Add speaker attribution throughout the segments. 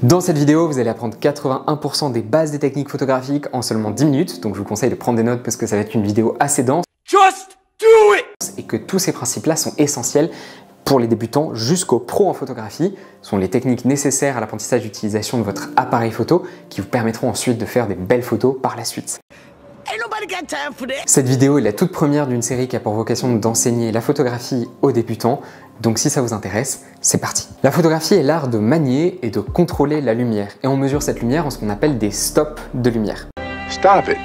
Speaker 1: Dans cette vidéo, vous allez apprendre 81% des bases des techniques photographiques en seulement 10 minutes, donc je vous conseille de prendre des notes parce que ça va être une vidéo assez dense.
Speaker 2: Just do it!
Speaker 1: Et que tous ces principes-là sont essentiels pour les débutants jusqu'aux pros en photographie. Ce sont les techniques nécessaires à l'apprentissage d'utilisation de votre appareil photo qui vous permettront ensuite de faire des belles photos par la suite. Cette vidéo est la toute première d'une série qui a pour vocation d'enseigner la photographie aux débutants, donc si ça vous intéresse, c'est parti. La photographie est l'art de manier et de contrôler la lumière, et on mesure cette lumière en ce qu'on appelle des stops de lumière.
Speaker 2: Stop it.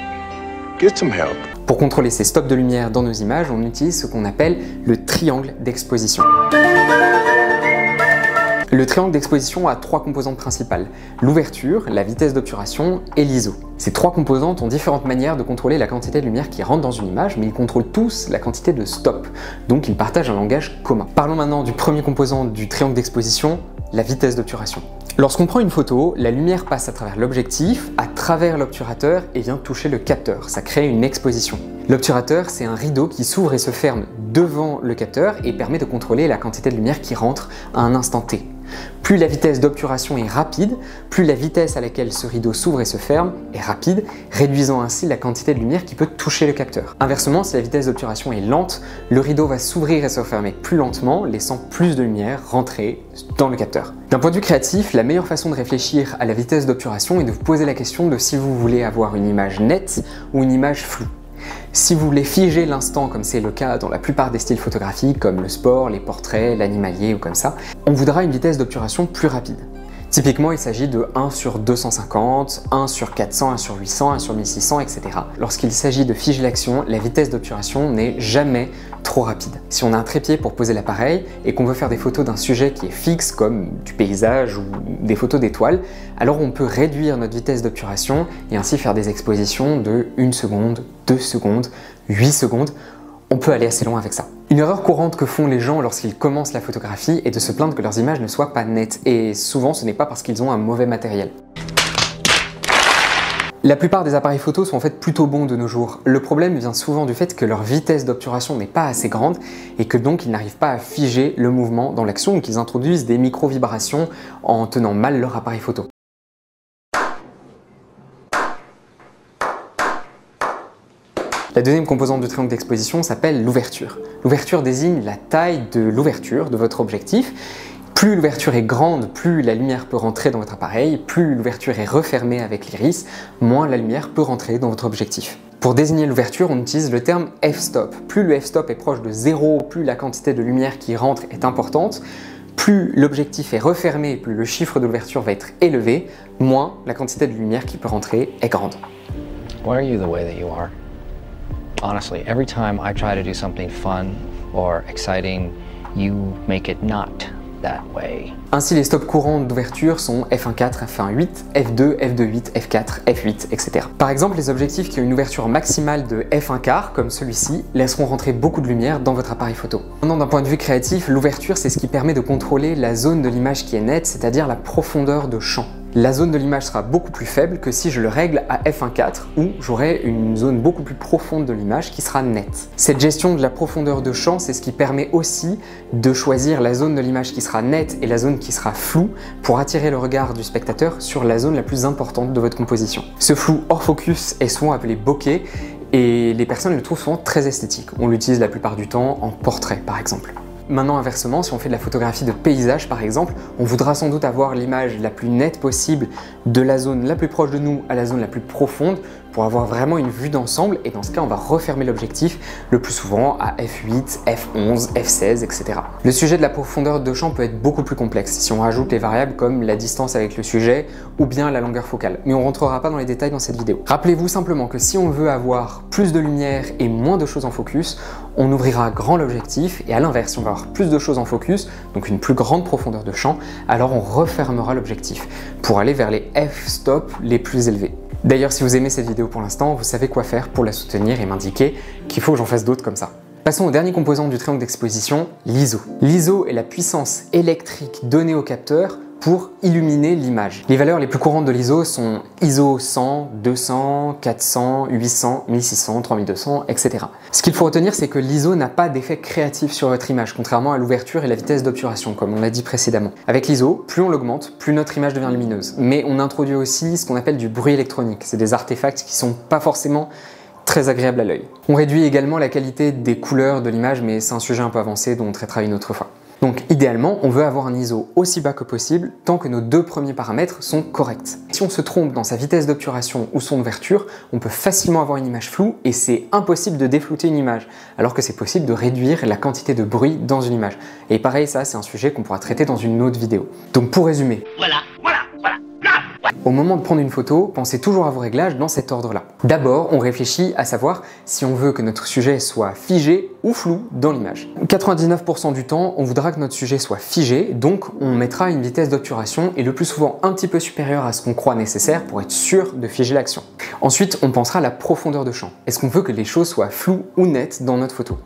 Speaker 2: Get some help.
Speaker 1: Pour contrôler ces stops de lumière dans nos images, on utilise ce qu'on appelle le triangle d'exposition. Le triangle d'exposition a trois composantes principales, l'ouverture, la vitesse d'obturation et l'ISO. Ces trois composantes ont différentes manières de contrôler la quantité de lumière qui rentre dans une image, mais ils contrôlent tous la quantité de stop, donc ils partagent un langage commun. Parlons maintenant du premier composant du triangle d'exposition, la vitesse d'obturation. Lorsqu'on prend une photo, la lumière passe à travers l'objectif, à travers l'obturateur et vient toucher le capteur. Ça crée une exposition. L'obturateur, c'est un rideau qui s'ouvre et se ferme devant le capteur et permet de contrôler la quantité de lumière qui rentre à un instant T. Plus la vitesse d'obturation est rapide, plus la vitesse à laquelle ce rideau s'ouvre et se ferme est rapide, réduisant ainsi la quantité de lumière qui peut toucher le capteur. Inversement, si la vitesse d'obturation est lente, le rideau va s'ouvrir et se refermer plus lentement, laissant plus de lumière rentrer dans le capteur. D'un point de vue créatif, la meilleure façon de réfléchir à la vitesse d'obturation est de vous poser la question de si vous voulez avoir une image nette ou une image floue. Si vous voulez figer l'instant, comme c'est le cas dans la plupart des styles photographiques, comme le sport, les portraits, l'animalier ou comme ça, on voudra une vitesse d'obturation plus rapide. Typiquement, il s'agit de 1 sur 250, 1 sur 400, 1 sur 800, 1 sur 1600, etc. Lorsqu'il s'agit de figer l'action, la vitesse d'obturation n'est jamais trop rapide. Si on a un trépied pour poser l'appareil et qu'on veut faire des photos d'un sujet qui est fixe, comme du paysage ou des photos d'étoiles, alors on peut réduire notre vitesse d'obturation et ainsi faire des expositions de 1 seconde, 2 secondes, 8 secondes. On peut aller assez loin avec ça. Une erreur courante que font les gens lorsqu'ils commencent la photographie est de se plaindre que leurs images ne soient pas nettes, et souvent ce n'est pas parce qu'ils ont un mauvais matériel. La plupart des appareils photo sont en fait plutôt bons de nos jours. Le problème vient souvent du fait que leur vitesse d'obturation n'est pas assez grande et que donc ils n'arrivent pas à figer le mouvement dans l'action ou qu'ils introduisent des micro-vibrations en tenant mal leur appareil photo. La deuxième composante du triangle d'exposition s'appelle l'ouverture. L'ouverture désigne la taille de l'ouverture de votre objectif. Plus l'ouverture est grande, plus la lumière peut rentrer dans votre appareil, plus l'ouverture est refermée avec l'iris, moins la lumière peut rentrer dans votre objectif. Pour désigner l'ouverture, on utilise le terme f-stop. Plus le f-stop est proche de 0, plus la quantité de lumière qui rentre est importante, plus l'objectif est refermé, plus le chiffre de l'ouverture va être élevé, moins la quantité de lumière qui peut rentrer est grande.
Speaker 3: Why are you the way that you are? Honestly, every time I try to do something fun or exciting, you make it not that way.
Speaker 1: Ainsi, les stops courants d'ouverture sont f1.4, f1.8, f2, f2.8, f4, f8, etc. Par exemple, les objectifs qui ont une ouverture maximale de f1.4, comme celui-ci, laisseront rentrer beaucoup de lumière dans votre appareil photo. Maintenant, d'un point de vue créatif, l'ouverture, c'est ce qui permet de contrôler la zone de l'image qui est nette, c'est-à-dire la profondeur de champ. La zone de l'image sera beaucoup plus faible que si je le règle à f1.4 où j'aurai une zone beaucoup plus profonde de l'image qui sera nette. Cette gestion de la profondeur de champ, c'est ce qui permet aussi de choisir la zone de l'image qui sera nette et la zone qui sera floue pour attirer le regard du spectateur sur la zone la plus importante de votre composition. Ce flou hors focus est souvent appelé bokeh et les personnes le trouvent souvent très esthétique. On l'utilise la plupart du temps en portrait par exemple. Maintenant, inversement, si on fait de la photographie de paysage par exemple, on voudra sans doute avoir l'image la plus nette possible de la zone la plus proche de nous à la zone la plus profonde pour avoir vraiment une vue d'ensemble, et dans ce cas on va refermer l'objectif le plus souvent à f8, f11, f16, etc. Le sujet de la profondeur de champ peut être beaucoup plus complexe si on rajoute les variables comme la distance avec le sujet ou bien la longueur focale, mais on ne rentrera pas dans les détails dans cette vidéo. Rappelez-vous simplement que si on veut avoir plus de lumière et moins de choses en focus, on ouvrira grand l'objectif, et à l'inverse, si on va avoir plus de choses en focus, donc une plus grande profondeur de champ, alors on refermera l'objectif pour aller vers les f-stop les plus élevés. D'ailleurs, si vous aimez cette vidéo pour l'instant, vous savez quoi faire pour la soutenir et m'indiquer qu'il faut que j'en fasse d'autres comme ça. Passons au dernier composant du triangle d'exposition, l'ISO. L'ISO est la puissance électrique donnée au capteur pour illuminer l'image. Les valeurs les plus courantes de l'ISO sont ISO 100, 200, 400, 800, 1600, 3200, etc. Ce qu'il faut retenir, c'est que l'ISO n'a pas d'effet créatif sur votre image, contrairement à l'ouverture et la vitesse d'obturation, comme on l'a dit précédemment. Avec l'ISO, plus on l'augmente, plus notre image devient lumineuse. Mais on introduit aussi ce qu'on appelle du bruit électronique. C'est des artefacts qui sont pas forcément très agréables à l'œil. On réduit également la qualité des couleurs de l'image, mais c'est un sujet un peu avancé dont on traitera une autre fois. Donc idéalement, on veut avoir un ISO aussi bas que possible tant que nos deux premiers paramètres sont corrects. Si on se trompe dans sa vitesse d'obturation ou son ouverture, on peut facilement avoir une image floue et c'est impossible de déflouter une image, alors que c'est possible de réduire la quantité de bruit dans une image. Et pareil, ça c'est un sujet qu'on pourra traiter dans une autre vidéo. Donc pour résumer, au moment de prendre une photo, pensez toujours à vos réglages dans cet ordre-là. D'abord, on réfléchit à savoir si on veut que notre sujet soit figé ou flou dans l'image. 99% du temps, on voudra que notre sujet soit figé, donc on mettra une vitesse d'obturation et le plus souvent un petit peu supérieure à ce qu'on croit nécessaire pour être sûr de figer l'action. Ensuite, on pensera à la profondeur de champ. Est-ce qu'on veut que les choses soient floues ou nettes dans notre photo ?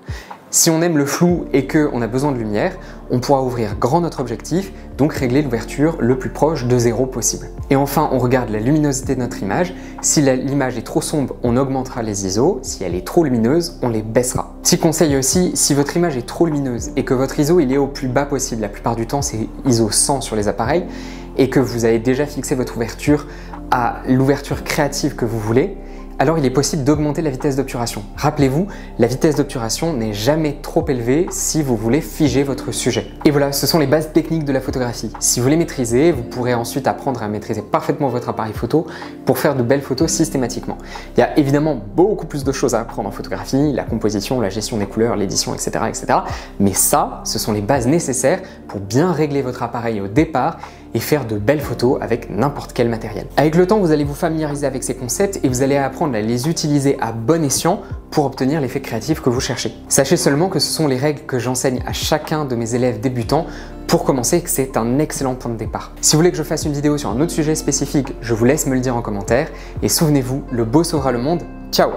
Speaker 1: Si on aime le flou et qu'on a besoin de lumière, on pourra ouvrir grand notre objectif, donc régler l'ouverture le plus proche de 0 possible. Et enfin, on regarde la luminosité de notre image. Si l'image est trop sombre, on augmentera les ISO. Si elle est trop lumineuse, on les baissera. Petit conseil aussi, si votre image est trop lumineuse et que votre ISO il est au plus bas possible, la plupart du temps c'est ISO 100 sur les appareils, et que vous avez déjà fixé votre ouverture à l'ouverture créative que vous voulez, alors il est possible d'augmenter la vitesse d'obturation. Rappelez-vous, la vitesse d'obturation n'est jamais trop élevée si vous voulez figer votre sujet. Et voilà, ce sont les bases techniques de la photographie. Si vous les maîtrisez, vous pourrez ensuite apprendre à maîtriser parfaitement votre appareil photo pour faire de belles photos systématiquement. Il y a évidemment beaucoup plus de choses à apprendre en photographie, la composition, la gestion des couleurs, l'édition, etc., etc. Mais ça, ce sont les bases nécessaires pour bien régler votre appareil au départ et faire de belles photos avec n'importe quel matériel. Avec le temps, vous allez vous familiariser avec ces concepts et vous allez apprendre à les utiliser à bon escient pour obtenir l'effet créatif que vous cherchez. Sachez seulement que ce sont les règles que j'enseigne à chacun de mes élèves débutants pour commencer, que c'est un excellent point de départ. Si vous voulez que je fasse une vidéo sur un autre sujet spécifique, je vous laisse me le dire en commentaire et souvenez-vous, le beau sauvera le monde. Ciao!